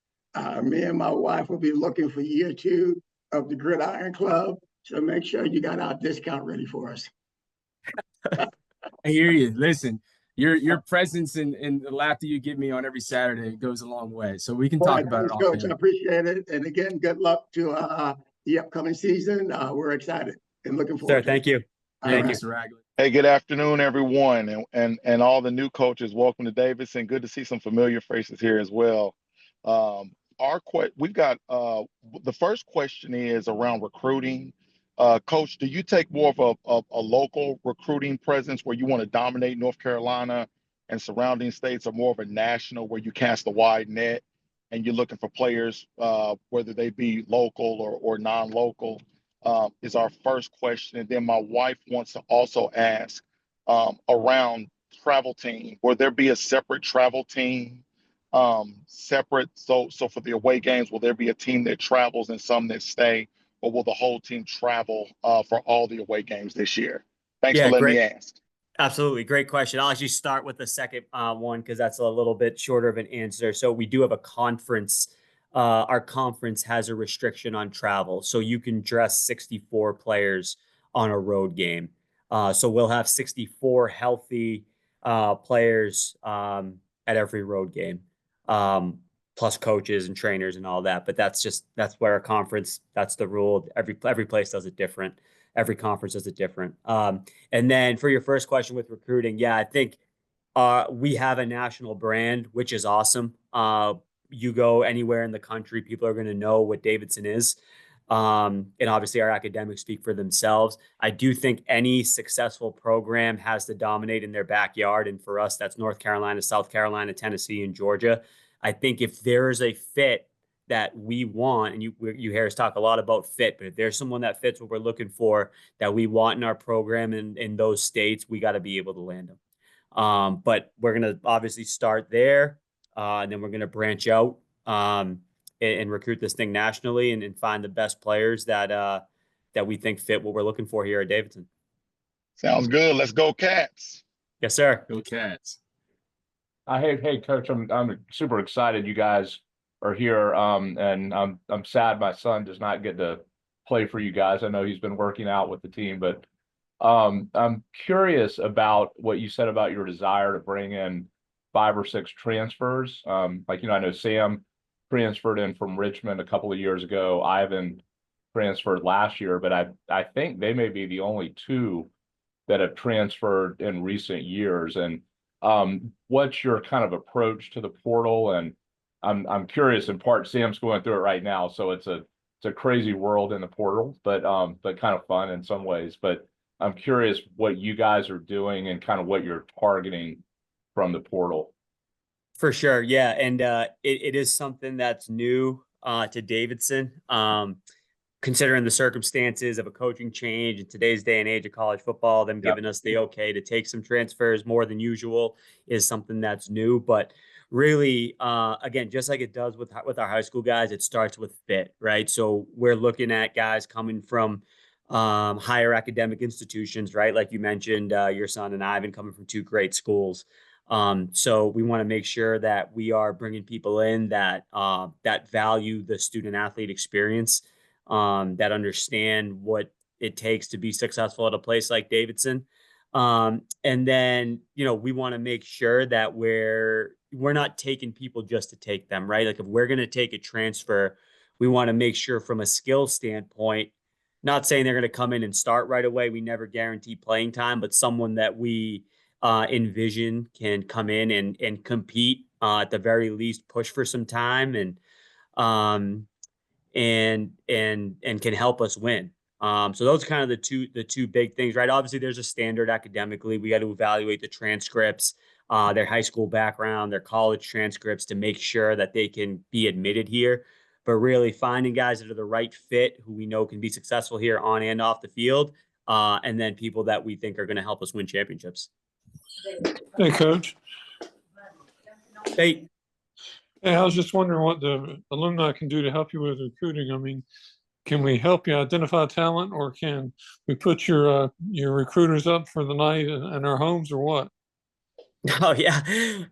Speaker 13: Me and my wife will be looking for year 2 of the Gridiron Club, so make sure you got our discount ready for us.
Speaker 1: I hear you. Listen, your presence and the laughter you give me on every Saturday goes a long way. So we can talk about it all.
Speaker 13: Coach, I appreciate it. And again, good luck to the upcoming season. We're excited and looking forward.
Speaker 2: Sir, thank you.
Speaker 1: Thank you, Mr. Ragley.
Speaker 14: Hey, good afternoon, everyone, and all the new coaches. Welcome to Davidson. Good to see some familiar faces here as well. We've got the first question is around recruiting. Coach, do you take more of a local recruiting presence where you want to dominate North Carolina and surrounding states, or more of a national where you cast a wide net and you're looking for players, whether they be local or non-local? Is our first question. And then my wife wants to also ask around travel team. Will there be a separate travel team? Separate, so for the away games, will there be a team that travels and some that stay, or will the whole team travel for all the away games this year? Thanks for letting me ask.
Speaker 2: Absolutely. Great question. I'll actually start with the second one because that's a little bit shorter of an answer. So we do have a conference. Our conference has a restriction on travel. So you can dress 64 players on a road game. So we'll have 64 healthy players at every road game, plus coaches and trainers and all that. But that's where our conference, that's the rule. Every place does it different. Every conference does it different. And then for your first question with recruiting, yeah, I think we have a national brand, which is awesome. You go anywhere in the country, people are going to know what Davidson is. And obviously our academics speak for themselves. I do think any successful program has to dominate in their backyard. And for us, that's North Carolina, South Carolina, Tennessee, and Georgia. I think if there is a fit that we want, and you hear us talk a lot about fit, but if there's someone that fits what we're looking for, that we want in our program in those states, we got to be able to land them. But we're going to obviously start there. And then we're going to branch out and recruit this thing nationally and find the best players that we think fit what we're looking for here at Davidson.
Speaker 14: Sounds good. Let's go Cats.
Speaker 2: Yes, sir.
Speaker 1: Go Cats.
Speaker 15: Hey, Coach, I'm super excited you guys are here. And I'm sad my son does not get to play for you guys. I know he's been working out with the team, but I'm curious about what you said about your desire to bring in 5 or 6 transfers. I know Sam transferred in from Richmond a couple of years ago. Ivan transferred last year, but I think they may be the only 2 that have transferred in recent years. And what's your kind of approach to the portal? And I'm curious, in part, Sam's going through it right now, so it's a crazy world in the portal, but kind of fun in some ways. But I'm curious what you guys are doing and kind of what you're targeting from the portal.
Speaker 2: For sure. Yeah. And it is something that's new to Davidson. Considering the circumstances of a coaching change in today's day and age of college football, them giving us the okay to take some transfers more than usual is something that's new. But really, again, just like it does with our high school guys, it starts with fit, right? So we're looking at guys coming from higher academic institutions, right? Like you mentioned, your son and Ivan coming from 2 great schools. So we want to make sure that we are bringing people in that value the student athlete experience, that understand what it takes to be successful at a place like Davidson. And then, we want to make sure that we're not taking people just to take them, right? Like if we're going to take a transfer, we want to make sure from a skill standpoint, not saying they're going to come in and start right away. We never guarantee playing time, but someone that we envision can come in and compete, at the very least, push for some time um, and can help us win. So those are kind of the two big things, right? Obviously, there's a standard academically. We got to evaluate the transcripts, their high school background, their college transcripts to make sure that they can be admitted here. But really finding guys that are the right fit, who we know can be successful here on and off the field, and then people that we think are going to help us win championships.
Speaker 16: Hey, Coach.
Speaker 2: Hey.
Speaker 16: Hey, I was just wondering what the alumni can do to help you with recruiting. I mean, can we help you identify talent, or can we put your recruiters up for the night in our homes, or what?
Speaker 2: Oh yeah.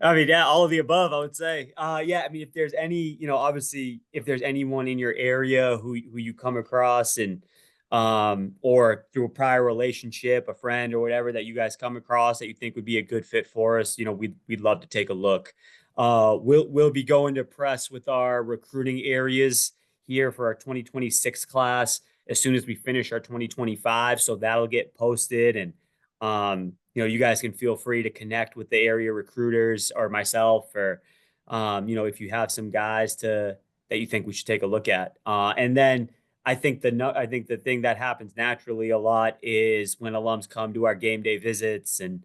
Speaker 2: I mean, yeah, all of the above, I would say. Yeah, I mean, if there's any, obviously if there's anyone in your area who you come across and or through a prior relationship, a friend or whatever that you guys come across that you think would be a good fit for us, we'd love to take a look. We'll be going to press with our recruiting areas here for our 2026 class as soon as we finish our 2025. So that'll get posted, and you guys can feel free to connect with the area recruiters or myself, or if you have some guys that you think we should take a look at. And then I think the thing that happens naturally a lot is when alums come to our game day visits, and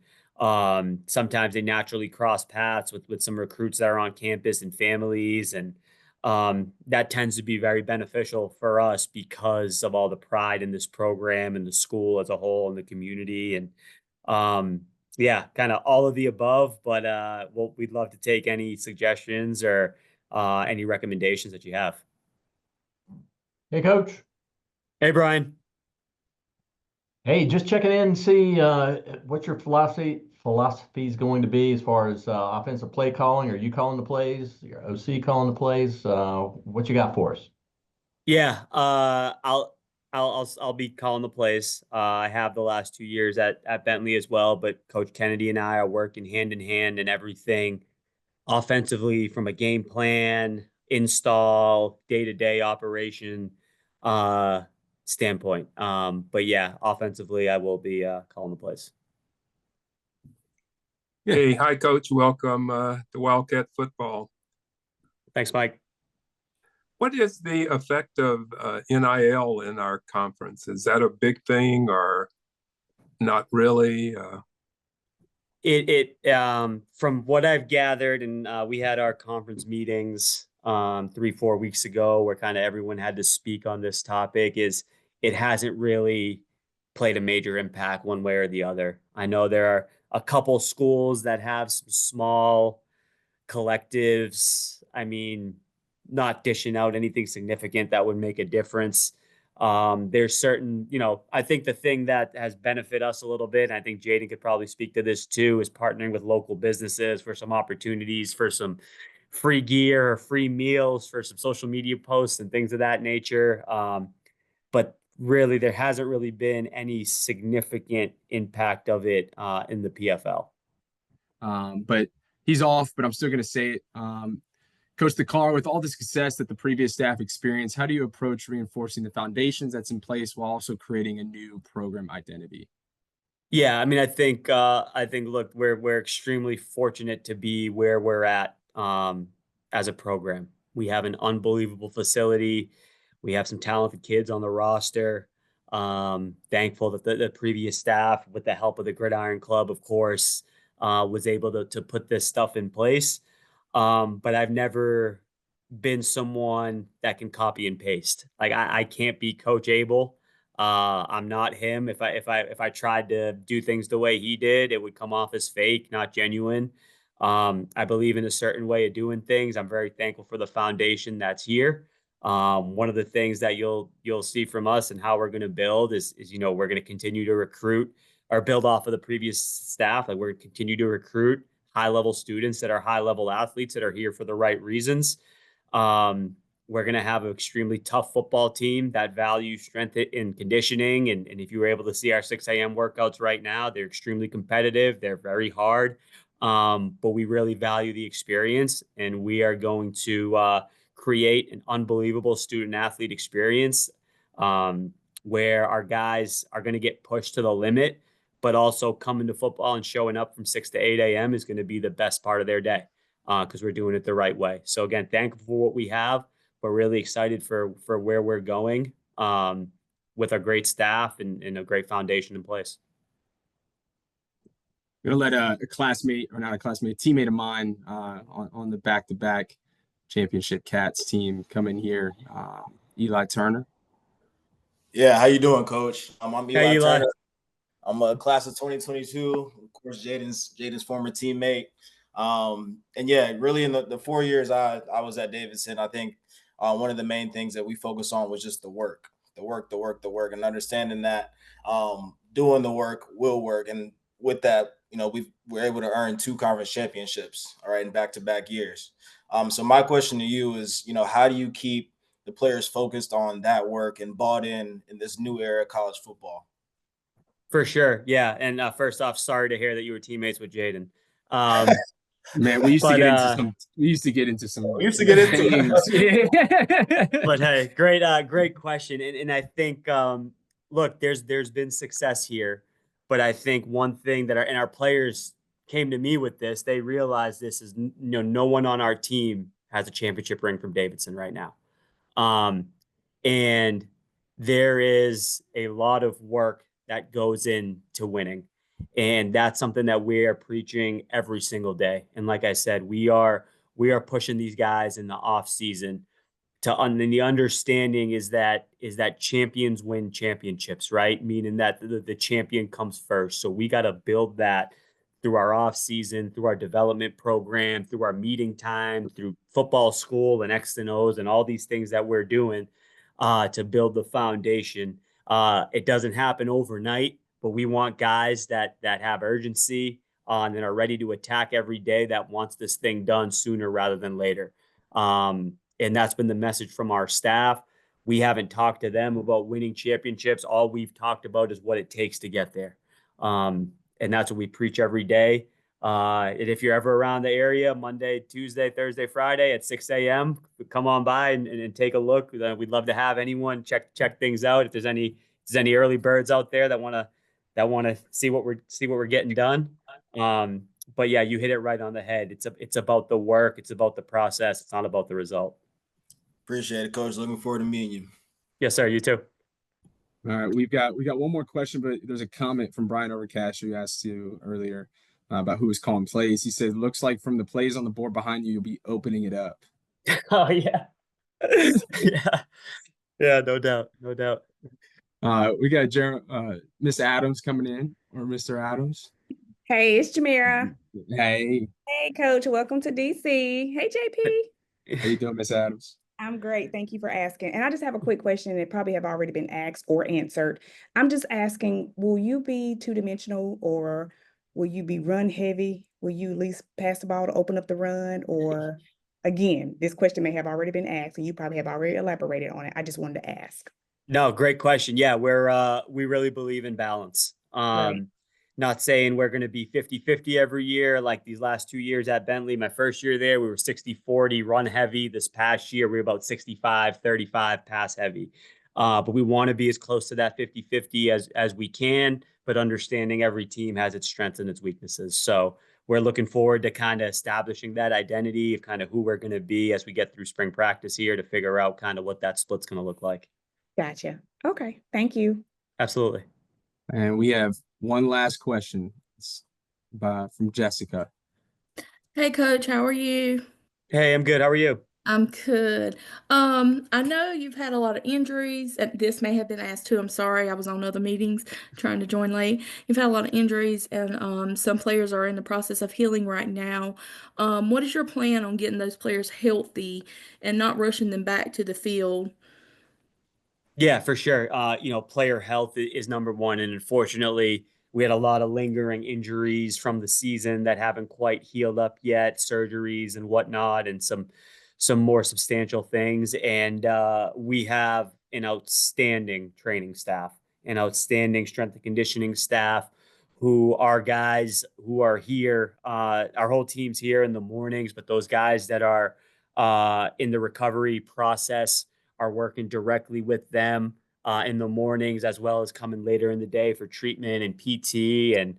Speaker 2: sometimes they naturally cross paths with some recruits that are on campus and families, and that tends to be very beneficial for us because of all the pride in this program and the school as a whole and the community. And yeah, kind of all of the above, but we'd love to take any suggestions or any recommendations that you have.
Speaker 17: Hey, Coach.
Speaker 2: Hey, Brian.
Speaker 17: Hey, just checking in and see what your philosophy is going to be as far as offensive play calling. Are you calling the plays? Your OC calling the plays? What you got for us?
Speaker 2: Yeah, I'll be calling the plays. I have the last 2 years at Bentley as well, but Coach Kennedy and I are working hand in hand in everything offensively from a game plan, install, day-to-day operation standpoint. But yeah, offensively, I will be calling the plays.
Speaker 16: Hey, hi, Coach. Welcome to Wildcat football.
Speaker 2: Thanks, Mike.
Speaker 16: What is the effect of NIL in our conference? Is that a big thing or not really?
Speaker 2: From what I've gathered, and we had our conference meetings 3-4 weeks ago where kind of everyone had to speak on this topic, is it hasn't really played a major impact one way or the other. I know there are a couple schools that have some small collectives. I mean, not dishing out anything significant that would make a difference. There's certain, I think the thing that has benefited us a little bit, and I think Jaden could probably speak to this too, is partnering with local businesses for some opportunities for some free gear or free meals for some social media posts and things of that nature. But really, there hasn't really been any significant impact of it in the PFL.
Speaker 1: But he's off, but I'm still going to say it. Coach DeCar, with all the success that the previous staff experienced, how do you approach reinforcing the foundations that's in place while also creating a new program identity?
Speaker 2: Yeah, I mean, I think look, we're extremely fortunate to be where we're at as a program. We have an unbelievable facility. We have some talented kids on the roster. Thankful that the previous staff, with the help of the Gridiron Club, of course, was able to put this stuff in place. But I've never been someone that can copy and paste. Like I can't be Coach Abel. I'm not him. If I tried to do things the way he did, it would come off as fake, not genuine. I believe in a certain way of doing things. I'm very thankful for the foundation that's here. One of the things that you'll see from us and how we're going to build is we're going to continue to recruit or build off of the previous staff. Like we're going to continue to recruit high-level students that are high-level athletes that are here for the right reasons. We're going to have an extremely tough football team that values strength and conditioning. And if you were able to see our 6 a.m. workouts right now, they're extremely competitive. They're very hard. But we really value the experience, and we are going to create an unbelievable student athlete experience where our guys are going to get pushed to the limit, but also coming to football and showing up from 6 to 8 a.m. is going to be the best part of their day because we're doing it the right way. So again, thankful for what we have. We're really excited for where we're going with a great staff and a great foundation in place.
Speaker 1: I'm gonna let a classmate, or not a classmate, a teammate of mine on the back-to-back championship Cats team come in here. Eli Turner.
Speaker 18: Yeah, how you doing, Coach? I'm Eli
Speaker 2: Hey, Eli.
Speaker 18: Turner. I'm a class of 2022. Of course, Jaden's former teammate. And yeah, really in the 4 years I was at Davidson, I think one of the main things that we focus on was just the work, and understanding that doing the work will work. And with that, we're able to earn 2 conference championships, all right, in back-to-back years. So my question to you is, how do you keep the players focused on that work and bought in this new era of college football?
Speaker 2: For sure. Yeah. And first off, sorry to hear that you were teammates with Jaden.
Speaker 1: Man, we used to get into some
Speaker 2: things. But hey, great question. And I think look, there's been success here, but I think one thing that our players came to me with this, they realized this is no one on our team has a championship ring from Davidson right now. And there is a lot of work that goes into winning. And that's something that we are preaching every single day. And like I said, we are pushing these guys in the off season and the understanding is that champions win championships, right? Meaning that the champion comes first. So we got to build that through our off season, through our development program, through our meeting time, through football school and X and O's and all these things that we're doing to build the foundation. It doesn't happen overnight, but we want guys that have urgency and are ready to attack every day, that wants this thing done sooner rather than later. And that's been the message from our staff. We haven't talked to them about winning championships. All we've talked about is what it takes to get there. And that's what we preach every day. And if you're ever around the area, Monday, Tuesday, Thursday, Friday at 6 a.m., come on by and take a look. We'd love to have anyone check things out. If there's any early birds out there that want to see what we're getting done. But yeah, you hit it right on the head. It's about the work. It's about the process. It's not about the result.
Speaker 18: Appreciate it, Coach. Looking forward to meeting you.
Speaker 2: Yes, sir. You too.
Speaker 1: All right, we got one more question, but there's a comment from Brian Overcash who asked you earlier about who was calling plays. He said, "Looks like from the plays on the board behind you, you'll be opening it up."
Speaker 2: Oh yeah, yeah, no doubt.
Speaker 1: We got Miss Adams coming in, or Mr. Adams.
Speaker 19: Hey, it's Jamira.
Speaker 1: Hey,
Speaker 19: Coach. Welcome to DC. Hey, JP.
Speaker 1: How you doing, Miss Adams?
Speaker 19: I'm great. Thank you for asking. And I just have a quick question that probably have already been asked or answered. I'm just asking, will you be two-dimensional or will you be run heavy? Will you at least pass the ball to open up the run? Or again, this question may have already been asked and you probably have already elaborated on it. I just wanted to ask.
Speaker 2: No, great question. Yeah, we really believe in balance.
Speaker 19: Right.
Speaker 2: Not saying we're going to be 50-50 every year. Like these last 2 years at Bentley, my first year there, we were 60-40 run heavy. This past year, we were about 65-35 pass heavy. But we want to be as close to that 50-50 as we can, but understanding every team has its strengths and its weaknesses. So we're looking forward to kind of establishing that identity of kind of who we're going to be as we get through spring practice here to figure out kind of what that split's going to look like.
Speaker 19: Gotcha. Okay. Thank you.
Speaker 2: Absolutely.
Speaker 1: And we have one last question from Jessica.
Speaker 20: Hey, Coach, how are you?
Speaker 2: Hey, I'm good. How are you?
Speaker 20: I'm good. I know you've had a lot of injuries, and this may have been asked too. I'm sorry, I was on other meetings trying to join late. You've had a lot of injuries, and some players are in the process of healing right now. What is your plan on getting those players healthy and not rushing them back to the field?
Speaker 2: Yeah, for sure. Player health is number one. And unfortunately, we had a lot of lingering injuries from the season that haven't quite healed up yet, surgeries and whatnot, and some some more substantial things. And we have an outstanding training staff, an outstanding strength and conditioning staff, who are guys who are here. Our whole team's here in the mornings, but those guys that are in the recovery process are working directly with them in the mornings, as well as coming later in the day for treatment and PT. And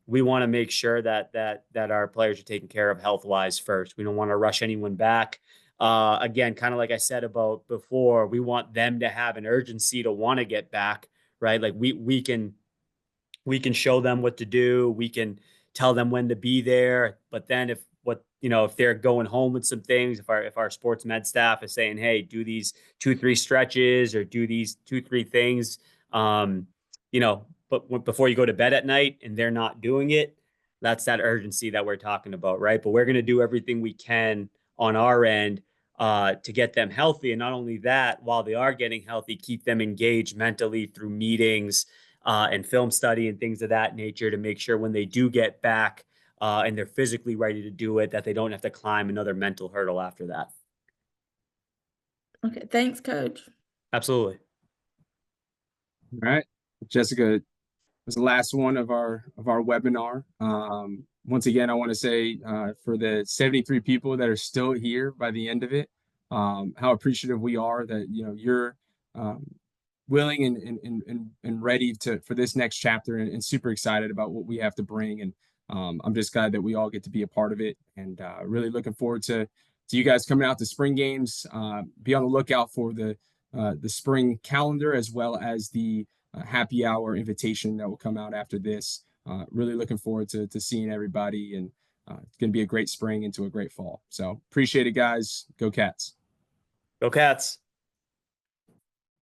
Speaker 2: we want to make sure that our players are taken care of health-wise first. We don't want to rush anyone back. Again, kind of like I said about before, we want them to have an urgency to want to get back, right? Like we can show them what to do. We can tell them when to be there. But then if they're going home with some things, if our sports med staff is saying, hey, do these 2-3 stretches or do these 2-3 things, but before you go to bed at night and they're not doing it, that's that urgency that we're talking about, right? But we're going to do everything we can on our end to get them healthy. And not only that, while they are getting healthy, keep them engaged mentally through meetings and film study and things of that nature, to make sure when they do get back and they're physically ready to do it, that they don't have to climb another mental hurdle after that.
Speaker 20: Okay, thanks, Coach.
Speaker 2: Absolutely.
Speaker 1: All right, Jessica was the last one of our webinar. Once again, I want to say for the 73 people that are still here by the end of it, how appreciative we are that you're willing and ready for this next chapter, and super excited about what we have to bring. And I'm just glad that we all get to be a part of it, and really looking forward to you guys coming out to spring games. Be on the lookout for the spring calendar, as well as the happy hour invitation that will come out after this. Really looking forward to seeing everybody, and it's going to be a great spring into a great fall. So appreciate it, guys. Go Cats.
Speaker 2: Go Cats.